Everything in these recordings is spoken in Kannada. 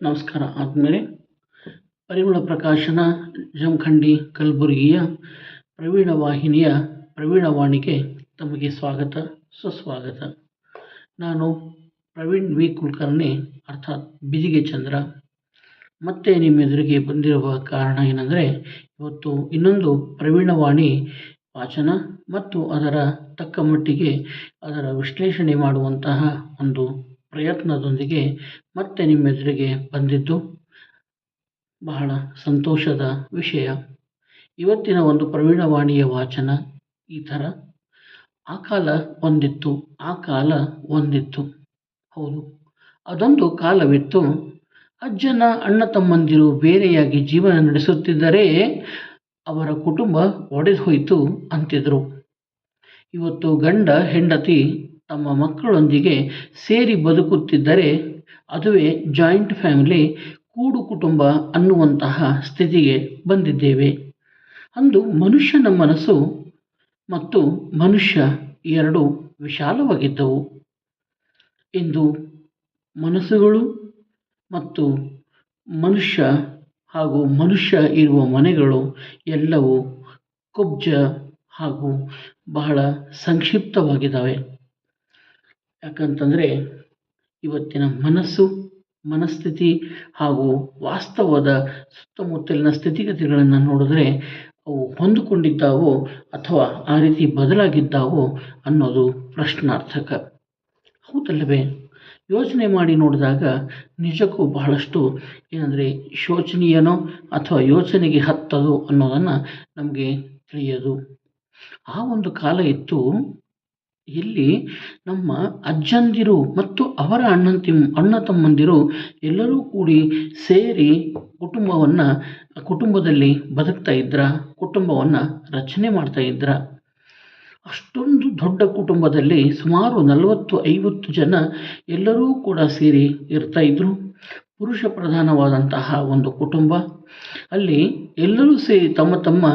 ನಮಸ್ಕಾರ ಆದಮೇಲೆ ಪರಿಮಳ ಪ್ರಕಾಶನ ಜಮಖಂಡಿ ಕಲಬುರಗಿಯ ಪ್ರವೀಣ ವಾಹಿನಿಯ ಪ್ರವೀಣವಾಣಿಗೆ ತಮಗೆ ಸ್ವಾಗತ ಸುಸ್ವಾಗತ. ನಾನು ಪ್ರವೀಣ್ ವಿ ಕುಲಕರ್ಣಿ ಅರ್ಥಾತ್ ಬಿಜಿಗೆ ಚಂದ್ರ. ಮತ್ತೆ ನಿಮ್ಮೆದುರಿಗೆ ಬಂದಿರುವ ಕಾರಣ ಏನಂದರೆ, ಇವತ್ತು ಇನ್ನೊಂದು ಪ್ರವೀಣವಾಣಿ ವಾಚನ ಮತ್ತು ಅದರ ತಕ್ಕ ಮಟ್ಟಿಗೆ ಅದರ ವಿಶ್ಲೇಷಣೆ ಮಾಡುವಂತಹ ಒಂದು ಪ್ರಯತ್ನದೊಂದಿಗೆ ಮತ್ತೆ ನಿಮ್ಮೆದುರಿಗೆ ಬಂದಿದ್ದು ಬಹಳ ಸಂತೋಷದ ವಿಷಯ. ಇವತ್ತಿನ ಒಂದು ಪ್ರವೀಣವಾಣಿಯ ವಾಚನ ಈ ಥರ: ಆ ಕಾಲ ಒಂದಿತ್ತು, ಆ ಕಾಲ ಒಂದಿತ್ತು. ಹೌದು, ಅದೊಂದು ಕಾಲವಿತ್ತು. ಅಜ್ಜನ ಅಣ್ಣ ತಮ್ಮಂದಿರು ಬೇರೆಯಾಗಿ ಜೀವನ ನಡೆಸುತ್ತಿದ್ದರೆ ಅವರ ಕುಟುಂಬ ಒಡೆದು ಹೋಯಿತು ಅಂತಿದ್ರು. ಇವತ್ತು ಗಂಡ ಹೆಂಡತಿ ತಮ್ಮ ಮಕ್ಕಳೊಂದಿಗೆ ಸೇರಿ ಬದುಕುತ್ತಿದ್ದರೆ ಅದುವೇ ಜಾಯಿಂಟ್ ಫ್ಯಾಮಿಲಿ, ಕೂಡು ಕುಟುಂಬ ಅನ್ನುವಂತಹ ಸ್ಥಿತಿಗೆ ಬಂದಿದ್ದೇವೆ. ಅಂದು ಮನುಷ್ಯನ ಮನಸ್ಸು ಮತ್ತು ಮನುಷ್ಯ ಎರಡೂ ವಿಶಾಲವಾಗಿದ್ದವು. ಇಂದು ಮನಸ್ಸುಗಳು ಮತ್ತು ಮನುಷ್ಯ ಹಾಗೂ ಮನುಷ್ಯ ಇರುವ ಮನೆಗಳು ಎಲ್ಲವೂ ಕುಬ್ಜ ಹಾಗೂ ಬಹಳ ಸಂಕ್ಷಿಪ್ತವಾಗಿದ್ದಾವೆ. ಯಾಕಂತಂದರೆ ಇವತ್ತಿನ ಮನಸ್ಥಿತಿ ಹಾಗೂ ವಾಸ್ತವದ ಸುತ್ತಮುತ್ತಲಿನ ಸ್ಥಿತಿಗತಿಗಳನ್ನು ನೋಡಿದ್ರೆ ಅವು ಹೊಂದಿಕೊಂಡಿದ್ದಾವೋ ಅಥವಾ ಆ ರೀತಿ ಬದಲಾಗಿದ್ದಾವೋ ಅನ್ನೋದು ಪ್ರಶ್ನಾರ್ಥಕ. ಹೌದಲ್ಲವೇ? ಯೋಚನೆ ಮಾಡಿ ನೋಡಿದಾಗ ನಿಜಕ್ಕೂ ಬಹಳಷ್ಟು ಏನಂದರೆ ಶೋಚನೀಯನೋ ಅಥವಾ ಯೋಚನೆಗೆ ಹತ್ತದು ಅನ್ನೋದನ್ನು ನಮಗೆ ತಿಳಿಯೋದು. ಆ ಒಂದು ಕಾಲ ಇತ್ತು ಇಲ್ಲಿ ನಮ್ಮ ಅಜ್ಜಂದಿರು ಮತ್ತು ಅವರ ಅಣ್ಣ ತಮ್ಮಂದಿರು ಎಲ್ಲರೂ ಕೂಡಿ ಸೇರಿ ಕುಟುಂಬದಲ್ಲಿ ಬದುಕ್ತಾ ಇದ್ರ, ಕುಟುಂಬವನ್ನು ರಚನೆ ಮಾಡ್ತಾ ಇದ್ರ. ಅಷ್ಟೊಂದು ದೊಡ್ಡ ಕುಟುಂಬದಲ್ಲಿ ಸುಮಾರು 40-50 ಜನ ಎಲ್ಲರೂ ಕೂಡ ಸೇರಿ ಇರ್ತಾ ಇದ್ರು. ಪುರುಷ ಪ್ರಧಾನವಾದಂತಹ ಒಂದು ಕುಟುಂಬ. ಅಲ್ಲಿ ಎಲ್ಲರೂ ಸೇರಿ ತಮ್ಮ ತಮ್ಮ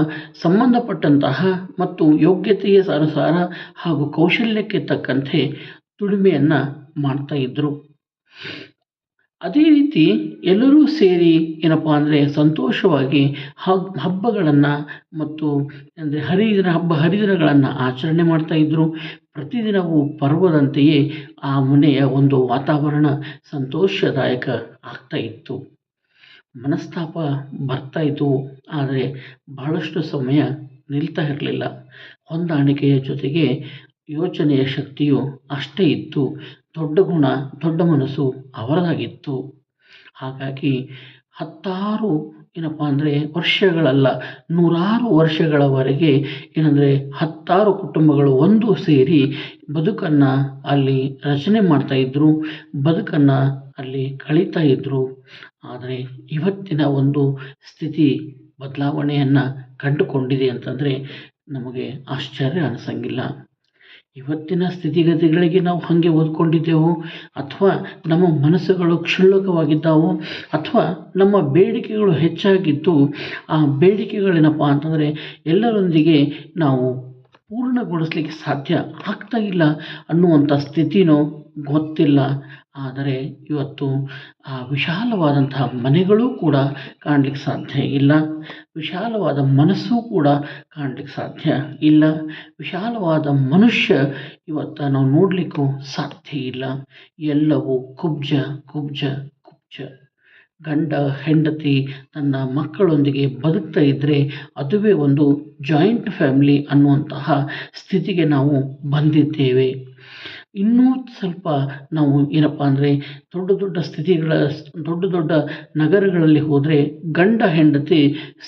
ಸಂಬಂಧಪಟ್ಟಂತಹ ಮತ್ತು ಯೋಗ್ಯತೆಯ ಅನುಸಾರ ಹಾಗೂ ಕೌಶಲ್ಯಕ್ಕೆ ತಕ್ಕಂತೆ ದುಡಿಮೆಯನ್ನು ಮಾಡ್ತಾ ಇದ್ದರು. ಅದೇ ರೀತಿ ಎಲ್ಲರೂ ಸೇರಿ ಏನಪ್ಪ ಅಂದರೆ ಸಂತೋಷವಾಗಿ ಹಬ್ಬಗಳನ್ನು ಮತ್ತು ಅಂದರೆ ಹರಿದಿನಗಳನ್ನು ಆಚರಣೆ ಮಾಡ್ತಾ ಇದ್ದರು. ಪ್ರತಿದಿನವೂ ಪರ್ವದಂತೆಯೇ ಆ ಮನೆಯ ಒಂದು ವಾತಾವರಣ ಸಂತೋಷದಾಯಕ ಆಗ್ತಾ ಇತ್ತು. ಮನಸ್ತಾಪ ಬರ್ತಾ ಇತ್ತು, ಆದರೆ ಬಹಳಷ್ಟು ಸಮಯ ನಿಲ್ತಾ ಇರಲಿಲ್ಲ. ಹೊಂದಾಣಿಕೆಯ ಜೊತೆಗೆ ಯೋಚನೆಯ ಶಕ್ತಿಯು ಅಷ್ಟೇ ಇತ್ತು. ದೊಡ್ಡ ಗುಣ, ದೊಡ್ಡ ಮನಸ್ಸು ಅವರದಾಗಿತ್ತು. ಹಾಗಾಗಿ 10 ಏನಪ್ಪ ಅಂದರೆ ವರ್ಷಗಳಲ್ಲ, 100 ವರ್ಷಗಳವರೆಗೆ ಏನಂದರೆ 10 ಕುಟುಂಬಗಳು ಒಂದು ಸೇರಿ ಬದುಕನ್ನು ಅಲ್ಲಿ ರಚನೆ ಮಾಡ್ತಾ ಇದ್ದರು, ಬದುಕನ್ನು ಅಲ್ಲಿ ಕಳೀತಾ ಇದ್ದರು. ಆದರೆ ಇವತ್ತಿನ ಒಂದು ಸ್ಥಿತಿ ಬದಲಾವಣೆಯನ್ನು ಕಂಡುಕೊಂಡಿದೆ ಅಂತಂದರೆ ನಮಗೆ ಆಶ್ಚರ್ಯ ಅನಿಸಂಗಿಲ್ಲ. ಇವತ್ತಿನ ಸ್ಥಿತಿಗತಿಗಳಿಗೆ ನಾವು ಹಾಗೆ ಓದ್ಕೊಂಡಿದ್ದೆವು, ಅಥವಾ ನಮ್ಮ ಮನಸ್ಸುಗಳು ಕ್ಷುಲ್ಲಕವಾಗಿದ್ದಾವೆ, ಅಥವಾ ನಮ್ಮ ಬೇಡಿಕೆಗಳು ಹೆಚ್ಚಾಗಿದ್ದು ಆ ಬೇಡಿಕೆಗಳೇನಪ್ಪ ಅಂತಂದರೆ ಎಲ್ಲರೊಂದಿಗೆ ನಾವು ಪೂರ್ಣಗೊಳಿಸ್ಲಿಕ್ಕೆ ಸಾಧ್ಯ ಆಗ್ತಾ ಇಲ್ಲ ಅನ್ನುವಂಥ ಸ್ಥಿತಿನೋ ಗೊತ್ತಿಲ್ಲ. ಆದರೆ ಇವತ್ತು ಆ ವಿಶಾಲವಾದಂತಹ ಮನೆಗಳೂ ಕೂಡ ಕಾಣಲಿಕ್ಕೆ ಸಾಧ್ಯ ಇಲ್ಲ, ವಿಶಾಲವಾದ ಮನಸ್ಸು ಕೂಡ ಕಾಣಲಿಕ್ಕೆ ಸಾಧ್ಯ ಇಲ್ಲ, ವಿಶಾಲವಾದ ಮನುಷ್ಯ ಇವತ್ತು ನಾವು ನೋಡಲಿಕ್ಕೂ ಸಾಧ್ಯ ಇಲ್ಲ. ಎಲ್ಲವೂ ಕುಬ್ಜ ಕುಬ್ಜ ಕುಬ್ಜ. ಗಂಡ ಹೆಂಡತಿ ತನ್ನ ಮಕ್ಕಳೊಂದಿಗೆ ಬದುಕ್ತಾ ಇದ್ದರೆ ಅದುವೇ ಒಂದು ಜಾಯಿಂಟ್ ಫ್ಯಾಮಿಲಿ ಅನ್ನುವಂತಹ ಸ್ಥಿತಿಗೆ ನಾವು ಬಂದಿದ್ದೇವೆ. ಇನ್ನೂ ಸ್ವಲ್ಪ ನಾವು ಏನಪ್ಪ ಅಂದರೆ ದೊಡ್ಡ ದೊಡ್ಡ ನಗರಗಳಲ್ಲಿ ಹೋದರೆ ಗಂಡ ಹೆಂಡತಿ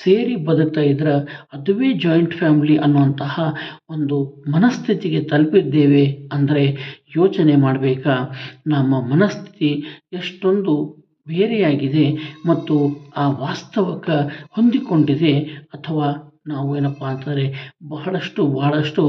ಸೇರಿ ಬದುಕ್ತಾ ಇದ್ರೆ ಅದುವೇ ಜಾಯಿಂಟ್ ಫ್ಯಾಮಿಲಿ ಅನ್ನುವಂತಹ ಒಂದು ಮನಸ್ಥಿತಿಗೆ ತಲುಪಿದ್ದೇವೆ ಅಂದರೆ ಯೋಚನೆ ಮಾಡಬೇಕಾ, ನಮ್ಮ ಮನಸ್ಥಿತಿ ಎಷ್ಟೊಂದು ಬೇರೆಯಾಗಿದೆ ಮತ್ತು ಆ ವಾಸ್ತವಕ್ಕೆ ಹೊಂದಿಕೊಂಡಿದೆ, ಅಥವಾ ನಾವು ಏನಪ್ಪ ಅಂತಂದರೆ ಬಹಳಷ್ಟು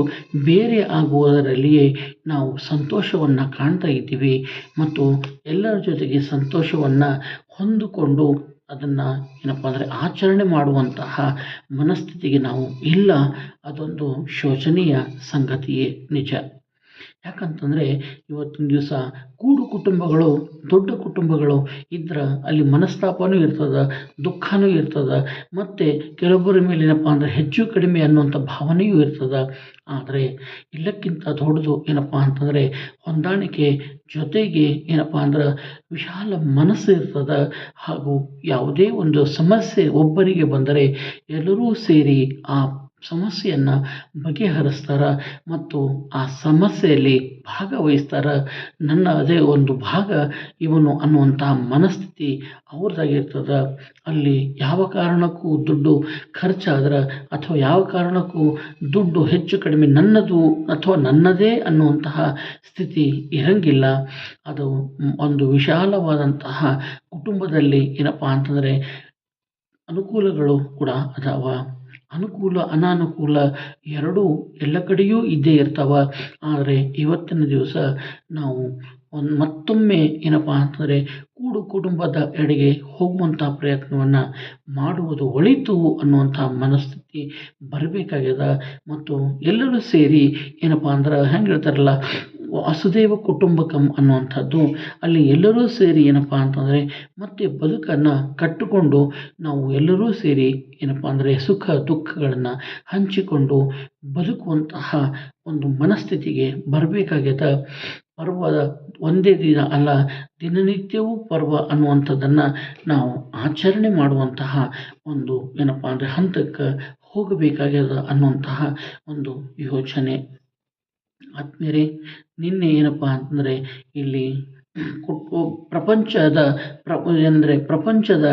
ಬೇರೆ ಆಗುವುದರಲ್ಲಿಯೇ ನಾವು ಸಂತೋಷವನ್ನು ಕಾಣ್ತಾ ಇದ್ದೀವಿ ಮತ್ತು ಎಲ್ಲರ ಜೊತೆಗೆ ಸಂತೋಷವನ್ನು ಹೊಂದಿಕೊಂಡು ಅದನ್ನು ಏನಪ್ಪ ಅಂದರೆ ಆಚರಣೆ ಮಾಡುವಂತಹ ಮನಸ್ಥಿತಿಗೆ ನಾವು ಇಲ್ಲ. ಅದೊಂದು ಶೋಚನೀಯ ಸಂಗತಿಯೇ ನಿಜ. ಯಾಕಂತಂದರೆ ಇವತ್ತಿನ ದಿವಸ ಕೂಡು ಕುಟುಂಬಗಳು, ದೊಡ್ಡ ಕುಟುಂಬಗಳು ಇದ್ರೆ ಅಲ್ಲಿ ಮನಸ್ತಾಪನೂ ಇರ್ತದೆ, ದುಃಖನೂ ಇರ್ತದೆ, ಮತ್ತು ಕೆಲವೊಬ್ಬರ ಮೇಲೆ ಏನಪ್ಪ ಅಂದರೆ ಹೆಚ್ಚು ಕಡಿಮೆ ಅನ್ನುವಂಥ ಭಾವನೆಯೂ ಇರ್ತದೆ. ಆದರೆ ಎಲ್ಲಕ್ಕಿಂತ ದೊಡ್ಡದು ಏನಪ್ಪ ಅಂತಂದರೆ ಹೊಂದಾಣಿಕೆ, ಜೊತೆಗೆ ಏನಪ್ಪ ಅಂದ್ರೆ ವಿಶಾಲ ಮನಸ್ಸು ಇರ್ತದೆ. ಹಾಗೂ ಯಾವುದೇ ಒಂದು ಸಮಸ್ಯೆ ಒಬ್ಬರಿಗೆ ಬಂದರೆ ಎಲ್ಲರೂ ಸೇರಿ ಆ ಸಮಸ್ಯೆಯನ್ನು ಬಗೆಹರಿಸ್ತಾರೆ ಮತ್ತು ಆ ಸಮಸ್ಯೆಯಲ್ಲಿ ಭಾಗವಹಿಸ್ತಾರೆ. ನನ್ನ ಅದೇ ಒಂದು ಭಾಗ ಇವನು ಅನ್ನುವಂತಹ ಮನಸ್ಥಿತಿ ಅವ್ರದ್ದಾಗಿರ್ತದೆ. ಅಲ್ಲಿ ಯಾವ ಕಾರಣಕ್ಕೂ ದುಡ್ಡು ಖರ್ಚಾದ್ರೆ ಅಥವಾ ಯಾವ ಕಾರಣಕ್ಕೂ ದುಡ್ಡು ಹೆಚ್ಚು ಕಡಿಮೆ ನನ್ನದು ಅಥವಾ ನನ್ನದೇ ಅನ್ನುವಂತಹ ಸ್ಥಿತಿ ಇರಂಗಿಲ್ಲ. ಅದು ಒಂದು ವಿಶಾಲವಾದಂತಹ ಕುಟುಂಬದಲ್ಲಿ ಏನಪ್ಪ ಅಂತಂದರೆ ಅನುಕೂಲಗಳು ಕೂಡ ಅದಾವ. ಅನುಕೂಲ ಅನಾನುಕೂಲ ಎರಡೂ ಎಲ್ಲ ಕಡೆಯೂ ಇದ್ದೇ ಇರ್ತಾವೆ. ಆದರೆ ಇವತ್ತಿನ ದಿವಸ ನಾವು ಮತ್ತೊಮ್ಮೆ ಏನಪ್ಪ ಅಂತಂದರೆ ಕೂಡು ಕುಟುಂಬದ ಎಡೆಗೆ ಹೋಗುವಂಥ ಪ್ರಯತ್ನವನ್ನು ಮಾಡುವುದು ಒಳಿತು ಅನ್ನುವಂಥ ಮನಸ್ಥಿತಿ ಬರಬೇಕಾಗ್ಯದ. ಮತ್ತು ಎಲ್ಲರೂ ಸೇರಿ ಏನಪ್ಪ ಅಂದ್ರೆ ಹೆಂಗೆ ಹೇಳ್ತಾರಲ್ಲ, ವಸುದೈವ ಕುಟುಂಬಕಂ ಅನ್ನುವಂಥದ್ದು, ಅಲ್ಲಿ ಎಲ್ಲರೂ ಸೇರಿ ಏನಪ್ಪ ಅಂತಂದರೆ ಮತ್ತೆ ಬದುಕನ್ನು ಕಟ್ಟಿಕೊಂಡು ನಾವು ಎಲ್ಲರೂ ಸೇರಿ ಏನಪ್ಪ ಅಂದರೆ ಸುಖ ದುಃಖಗಳನ್ನು ಹಂಚಿಕೊಂಡು ಬದುಕುವಂತಹ ಒಂದು ಮನಸ್ಥಿತಿಗೆ ಬರಬೇಕಾಗ್ಯದ. ಪರ್ವದ ಒಂದೇ ದಿನ ಅಲ್ಲ, ದಿನನಿತ್ಯವೂ ಪರ್ವ ಅನ್ನುವಂಥದ್ದನ್ನು ನಾವು ಆಚರಣೆ ಮಾಡುವಂತಹ ಒಂದು ಏನಪ್ಪ ಅಂದರೆ ಹಂತಕ್ಕೆ ಹೋಗಬೇಕಾಗ್ಯದ ಅನ್ನುವಂತಹ ಒಂದು ಯೋಚನೆ. ಆದ್ಮೇಲೆ ನಿನ್ನೆ ಏನಪ್ಪ ಅಂತಂದರೆ ಇಲ್ಲಿ ಪ್ರಪಂಚದ ಪ್ರಪಂಚದ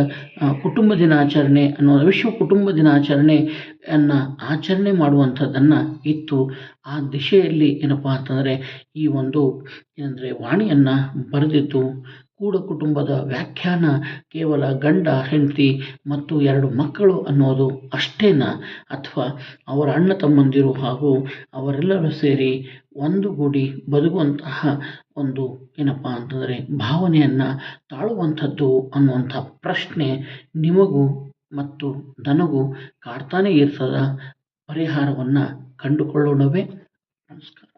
ಕುಟುಂಬ ದಿನಾಚರಣೆ ಅನ್ನೋ ವಿಶ್ವ ಕುಟುಂಬ ದಿನಾಚರಣೆಯನ್ನು ಆಚರಣೆ ಮಾಡುವಂಥದ್ದನ್ನು ಇತ್ತು. ಆ ದಿಶೆಯಲ್ಲಿ ಏನಪ್ಪ ಅಂತಂದರೆ ಈ ಒಂದು ಏನಂದರೆ ವಾಣಿಯನ್ನು ಬರೆದಿದ್ದು, ಕೂಡು ಕುಟುಂಬದ ವ್ಯಾಖ್ಯಾನ ಕೇವಲ ಗಂಡ ಹೆಂಡತಿ ಮತ್ತು 2 ಮಕ್ಕಳು ಅನ್ನೋದು ಅಷ್ಟೇನಾ, ಅಥವಾ ಅವರ ಅಣ್ಣ ತಮ್ಮಂದಿರು ಹಾಗೂ ಅವರೆಲ್ಲರೂ ಸೇರಿ ಒಂದುಗೂಡಿ ಬದುಕುವಂತಹ ಒಂದು ಏನಪ್ಪ ಅಂತಂದರೆ ಭಾವನೆಯನ್ನು ತಾಳುವಂಥದ್ದು ಅನ್ನುವಂಥ ಪ್ರಶ್ನೆ ನಿಮಗೂ ಮತ್ತು ನನಗೂ ಕಾಡ್ತಾನೇ ಇರ್ತದೆ. ಪರಿಹಾರವನ್ನು ಕಂಡುಕೊಳ್ಳೋಣವೇ. ನಮಸ್ಕಾರ.